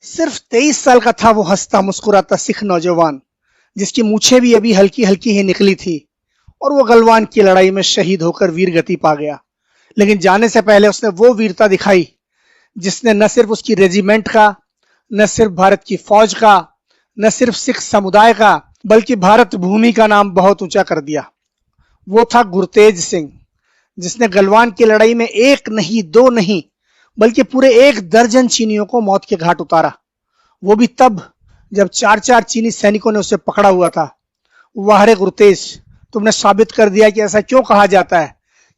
सिर्फ 23 साल का था वो हंसता मुस्कुराता सिख नौजवान, जिसकी मूछें भी अभी हल्की हल्की ही निकली थी, और वो गलवान की लड़ाई में शहीद होकर वीर गति पा गया। लेकिन जाने से पहले उसने वो वीरता दिखाई जिसने न सिर्फ उसकी रेजिमेंट का, न सिर्फ भारत की फौज का, न सिर्फ सिख समुदाय का, बल्कि भारत भूमि का नाम बहुत ऊंचा कर दिया। वो था गुरतेज सिंह, जिसने गलवान की लड़ाई में एक नहीं, दो नहीं, बल्कि पूरे 1 दर्जन चीनियों को मौत के घाट उतारा। वो भी तब जब 4-4 चीनी सैनिकों ने उसे पकड़ा हुआ था। वाह रे गुरतेज, तुमने साबित कर दिया कि ऐसा क्यों कहा जाता है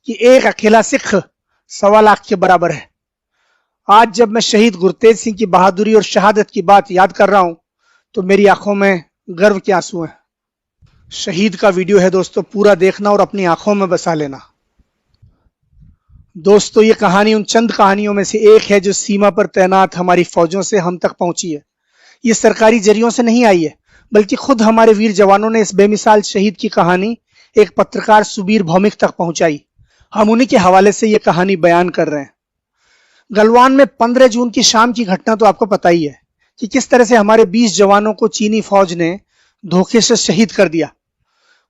कि एक अकेला सिख 1.25 लाख के बराबर है। आज जब मैं शहीद गुरतेज सिंह की बहादुरी और शहादत की बात याद कर रहा हूं तो मेरी आंखों में गर्व के आंसू हैं। शहीद का वीडियो है दोस्तों, पूरा देखना और अपनी आंखों में बसा लेना। दोस्तों, ये कहानी उन चंद कहानियों में से एक है जो सीमा पर तैनात हमारी फौजों से हम तक पहुंची है। ये सरकारी जरियों से नहीं आई है, बल्कि खुद हमारे वीर जवानों ने इस बेमिसाल शहीद की कहानी एक पत्रकार सुबीर भौमिक तक पहुंचाई। हम उन्हीं के हवाले से ये कहानी बयान कर रहे हैं। गलवान में 15 जून की शाम की घटना तो आपको पता ही है कि किस तरह से हमारे 20 जवानों को चीनी फौज ने धोखे से शहीद कर दिया।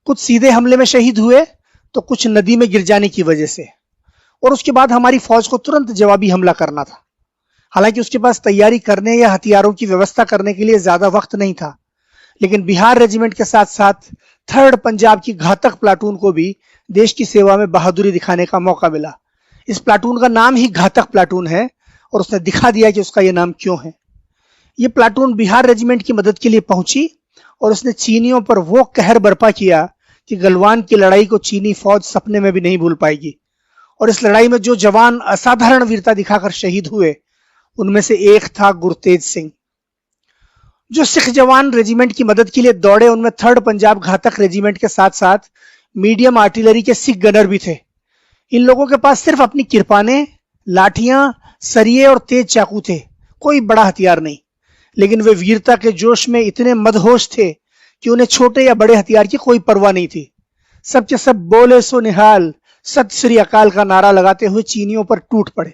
कुछ सीधे हमले में शहीद हुए तो कुछ नदी में गिर जाने की वजह से, और उसके बाद हमारी फौज को तुरंत जवाबी हमला करना था। हालांकि उसके पास तैयारी करने या हथियारों की व्यवस्था करने के लिए ज्यादा वक्त नहीं था, लेकिन बिहार रेजिमेंट के साथ साथ 3rd पंजाब की घातक प्लाटून को भी देश की सेवा में बहादुरी दिखाने का मौका मिला। इस प्लाटून का नाम ही घातक प्लाटून है और उसने दिखा दिया कि उसका यह नाम क्यों है। यह प्लाटून बिहार रेजिमेंट की मदद के लिए पहुंची और उसने चीनियों पर वो कहर बर्पा किया कि गलवान की लड़ाई को चीनी फौज सपने में भी नहीं भूल पाएगी। और इस लड़ाई में जो जवान असाधारण वीरता दिखाकर शहीद हुए उनमें से एक था गुरतेज सिंह। जो सिख जवान रेजिमेंट की मदद के लिए दौड़े उनमें 3rd पंजाब घातक रेजिमेंट के साथ साथ मीडियम आर्टिलरी के सिख गनर भी थे। इन लोगों के पास सिर्फ अपनी किरपानें, लाठियां, सरिये और तेज चाकू थे, कोई बड़ा हथियार नहीं। लेकिन वे वीरता के जोश में इतने मदहोश थे कि उन्हें छोटे या बड़े हथियार की कोई परवाह नहीं थी। सब के सब बोले सो निहाल, सत श्री अकाल का नारा लगाते हुए चीनियों पर टूट पड़े।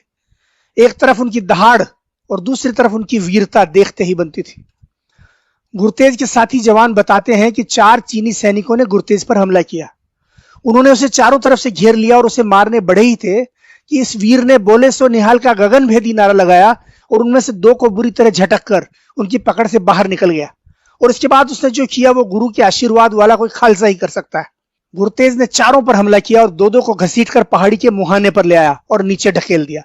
एक तरफ उनकी दहाड़ और दूसरी तरफ उनकी वीरता देखते ही बनती थी। गुरतेज के साथी जवान बताते हैं कि 4 चीनी सैनिकों ने गुरतेज पर हमला किया। उन्होंने उसे चारों तरफ से घेर लिया और उसे मारने बढ़े ही थे कि इस वीर ने बोले सो निहाल का गगन भेदी नारा लगाया और उनमें से 2 को बुरी तरह झटक कर उनकी पकड़ से बाहर निकल गया। और इसके बाद उसने जो किया वो गुरु के आशीर्वाद वाला कोई खालसा ही कर सकता है। गुरतेज ने चारों पर हमला किया और 2-2 को घसीटकर पहाड़ी के मुहाने पर ले आया और नीचे ढकेल दिया।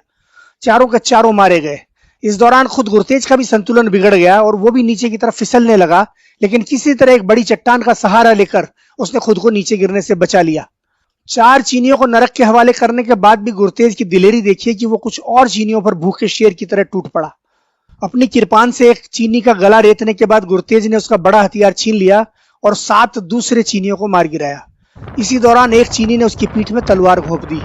चारों के चारों मारे गए। इस दौरान खुद गुरतेज का भी संतुलन बिगड़ गया और वो भी नीचे की तरफ फिसलने लगा, लेकिन किसी तरह एक बड़ी चट्टान का सहारा लेकर उसने खुद को नीचे गिरने से बचा लिया। 4 चीनियों को नरक के हवाले करने के बाद भी गुरतेज की दिलेरी देखिए कि वो कुछ और चीनियों पर भूखे शेर की तरह टूट पड़ा। अपनी किरपान से एक चीनी का गला रेतने के बाद गुरतेज ने उसका बड़ा हथियार छीन लिया और 7 दूसरे चीनियों को मार गिराया। इसी दौरान एक चीनी ने उसकी पीठ में तलवार घोंप दी।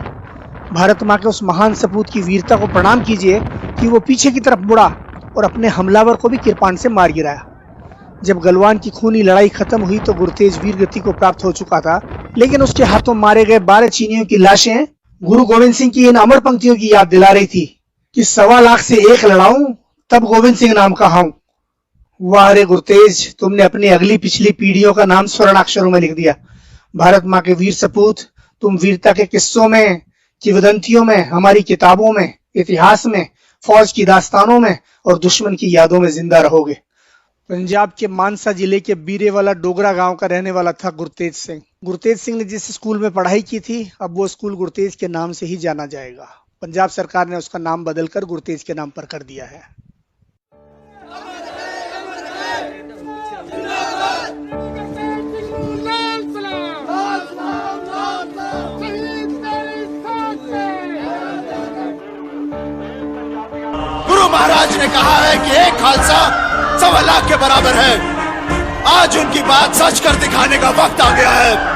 भारत मां के उस महान सपूत की वीरता को प्रणाम कीजिए कि वो पीछे की तरफ मुड़ा और अपने हमलावर को भी किरपान से मार गिराया। जब गलवान की खूनी लड़ाई खत्म हुई तो गुरतेज वीर गति को प्राप्त हो चुका था, लेकिन उसके हाथों मारे गए 12 चीनियों की लाशें गुरु गोविंद सिंह की इन अमर पंक्तियों की याद दिला रही थी कि 1.25 लाख से 1 लड़ाऊं तब गोविंद सिंह नाम कहाऊं। वाह रे गुरतेज, तुमने अपनी अगली पिछली पीढ़ियों का नाम स्वर्णाक्षरों में लिख दिया। भारत माँ के वीर सपूत, तुम वीरता के किस्सों में, किंवदंतियों में, हमारी किताबों में, इतिहास में, फौज की दास्तानों में और दुश्मन की यादों में जिंदा रहोगे। पंजाब के मानसा जिले के बीरेवाला डोगरा गांव का रहने वाला था गुरतेज सिंह। गुरतेज सिंह ने जिस स्कूल में पढ़ाई की थी अब वो स्कूल गुरतेज के नाम से ही जाना जाएगा। पंजाब सरकार ने उसका नाम बदलकर गुरतेज के नाम पर कर दिया है। गुरु महाराज ने कहा है कि एक खालसा 1.25 लाख के बराबर है। आज उनकी बात सच कर दिखाने का वक्त आ गया है।